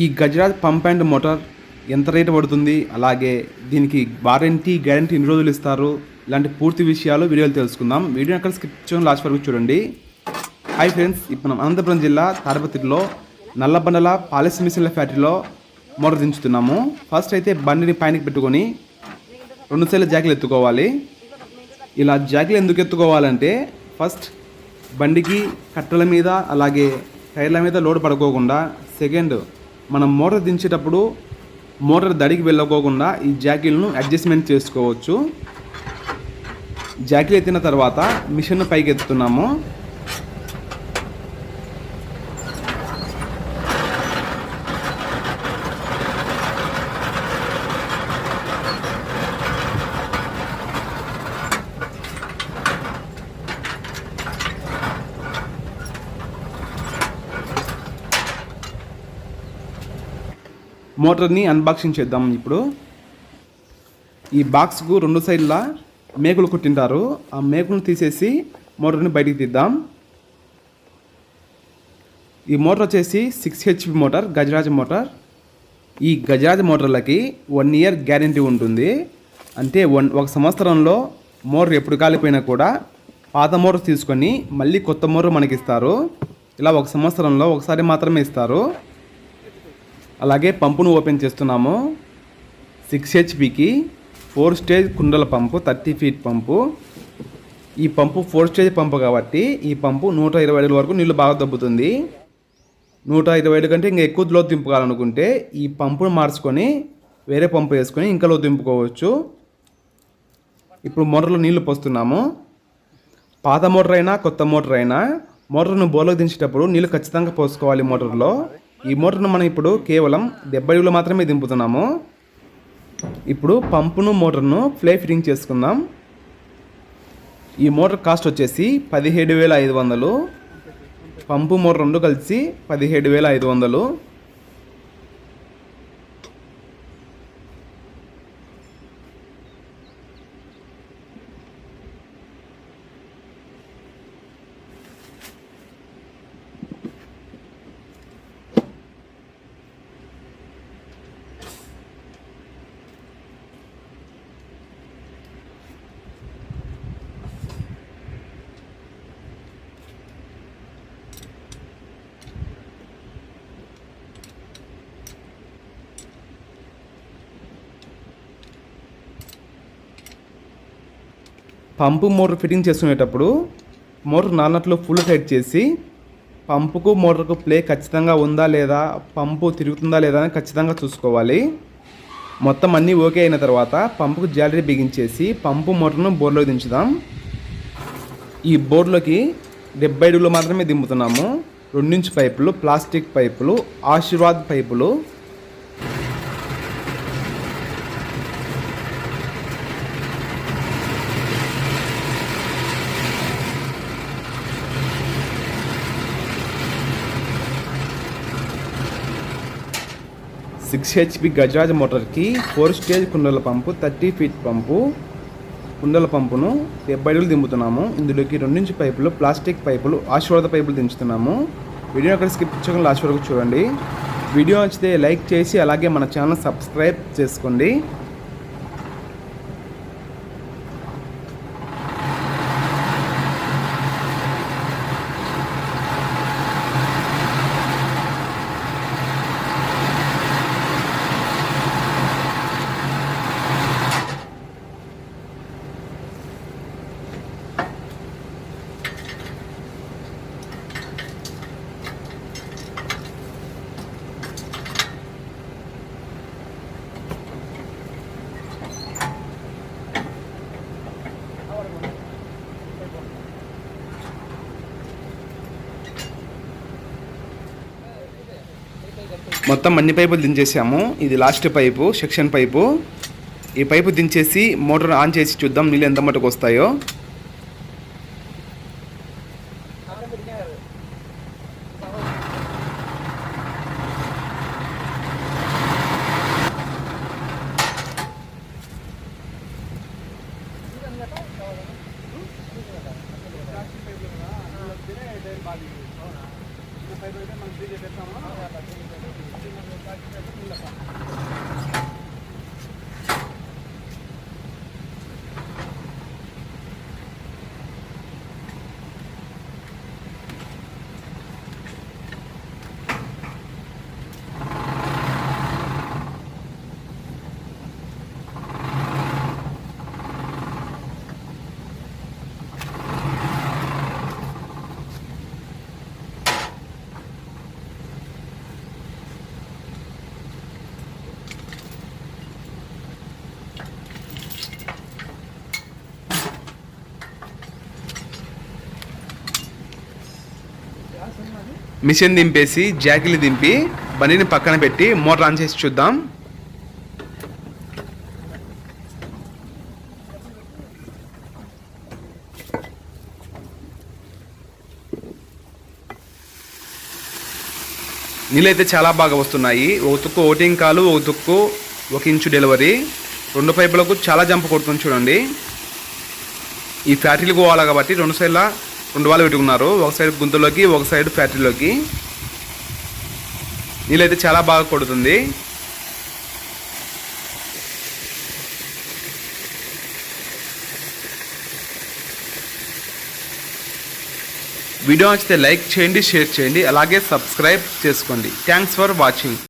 ఈ Gajraj pump and motor ఎంత rate పడుతుంది, అలాగే దీనికి వారంటీ గ్యారంటీ ఎన్ని రోజులు ఇస్తారు, ఇలాంటి పూర్తి విషయాలు వీడియోలు తెలుసుకుందాం. వీడియో అక్కడ స్కిప్ చేయడం లాస్ట్ వరకు చూడండి. హాయ్ ఫ్రెండ్స్, ఇప్పుడు మనం అనంతపురం జిల్లా తాడపత్రిలో నల్లబండల పాలిష్ మిషన్ల ఫ్యాక్టరీలో మోటార్ దించుతున్నాము. ఫస్ట్ అయితే బండిని పైనకి పెట్టుకొని 2 సైడ్ల జాకీలు ఎత్తుకోవాలి. ఇలా జాకీలు ఎందుకు ఎత్తుకోవాలంటే ఫస్ట్ బండికి కట్టెల మీద అలాగే టైర్ల మీద లోడ్ పడుకోకుండా, సెకండ్ మనం మోటార్ దించేటప్పుడు మోటార్ దడికి వెళ్ళకోకుండా ఈ జాకీలను అడ్జస్ట్మెంట్ చేసుకోవచ్చు. జాకీలు ఎత్తిన తర్వాత మిషన్ పైకి ఎత్తుతున్నాము. మోటార్ని అన్బాక్సింగ్ చేద్దాం. ఇప్పుడు ఈ బాక్స్కు 2 సైడ్ల మేకులు కుట్టింటారు. ఆ మేకులను తీసేసి మోటార్ని బయటికి తీద్దాం. ఈ మోటార్ వచ్చేసి 6 HP మోటార్, గజరాజ్ మోటార్. ఈ గజరాజ్ మోటార్లకి 1 ఇయర్ గ్యారంటీ ఉంటుంది. అంటే 1 సంవత్సరంలో మోటార్ ఎప్పుడు కాలిపోయినా కూడా పాత మోటార్ తీసుకొని మళ్ళీ కొత్త మోటార్ మనకి ఇస్తారు. ఇలా 1 సంవత్సరంలో ఒకసారి మాత్రమే ఇస్తారు. అలాగే పంపును ఓపెన్ చేస్తున్నాము. 6 HPకి 4 స్టేజ్ కుండల పంపు, 30 ఫీట్ పంపు. ఈ పంపు 4 స్టేజ్ పంపు కాబట్టి ఈ పంపు 120 అడుగుల వరకు నీళ్లు బాగా దబ్బుతుంది. 120 అడుగు కంటే ఇంకా ఎక్కువ లోతు దింపుకోవాలనుకుంటే ఈ పంపును మార్చుకొని వేరే పంపు వేసుకొని ఇంకా లోతు దింపుకోవచ్చు. ఇప్పుడు మోటార్లో నీళ్లు పోస్తున్నాము. పాత మోటార్ అయినా కొత్త మోటార్ అయినా మోటార్ను బోర్లోకి దించేటప్పుడు నీళ్లు ఖచ్చితంగా పోసుకోవాలి మోటార్లో. ఈ మోటార్ను మనం ఇప్పుడు కేవలం 70 అడుగులు మాత్రమే దింపుతున్నాము. ఇప్పుడు పంపును మోటార్ను ఫ్లై ఫిట్టింగ్ చేసుకుందాం. ఈ మోటార్ కాస్ట్ వచ్చేసి 17,500. పంపు మోటార్ 2 కలిసి 17,500. పంపు మోటార్ ఫిట్టింగ్ చేసుకునేటప్పుడు మోటార్ 4 నట్లు ఫుల్ టైట్ చేసి పంపుకు మోటార్కు ప్లే ఖచ్చితంగా ఉందా లేదా, పంపు తిరుగుతుందా లేదా అని ఖచ్చితంగా చూసుకోవాలి. మొత్తం అన్నీ ఓకే అయిన తర్వాత పంపుకు జాలరీ బిగించేసి పంపు మోటార్ను బోర్లోకి దించుదాం. ఈ బోర్లోకి 70 అడుగులు మాత్రమే దింపుతున్నాము. 2 ఇంచ్ పైపులు, ప్లాస్టిక్ పైపులు, ఆశీర్వాద్ పైపులు. సిక్స్ హెచ్పి గజరాజ్ మోటార్కి 4 స్టేజ్ కుండల పంపు, 30 ఫీట్ పంపు. కుండల పంపును 70 అడుగులు దింపుతున్నాము. ఇందులోకి 2 ఇంచ్ పైపులు, ప్లాస్టిక్ పైపులు, ఆశీర్వాద పైపులు దించుతున్నాము. వీడియో అక్కడ స్కిప్ చేయకుండా లాస్ట్ వరకు చూడండి. వీడియో నచ్చితే లైక్ చేసి అలాగే మన ఛానల్ సబ్స్క్రైబ్ చేసుకోండి. మొత్తం అన్ని పైపులు దించేసాము. ఇది లాస్ట్ పైపు, సెక్షన్ పైపు. ఈ పైపు దించేసి మోటార్ ఆన్ చేసి చూద్దాం నీళ్ళు ఎంత మటుకు వస్తాయో. మిషన్ దింపేసి జాకీలు దింపి బండిని పక్కన పెట్టి మోటార్ ఆన్ చేసి చూద్దాం. నీళ్ళైతే చాలా బాగా వస్తున్నాయి. ఒక తుక్కు ఓటింగ్ కాలు, ఒక తుక్కు 1 ఇంచు డెలివరీ. 2 పైపులకు చాలా జంప్ కొడుతుంది చూడండి. ఈ ఫ్యాక్టరీలకు పోవాలి కాబట్టి 2 సైడ్ల 2 వాళ్ళు పెట్టుకున్నారు. ఒక సైడ్ గుంతలోకి, ఒక సైడ్ ఫ్యాక్టరీలోకి. నీళ్ళైతే చాలా బాగా కొడుతుంది. వీడియో నచ్చితే లైక్ చేయండి, షేర్ చేయండి, అలాగే సబ్స్క్రైబ్ చేసుకోండి. Thanks for watching.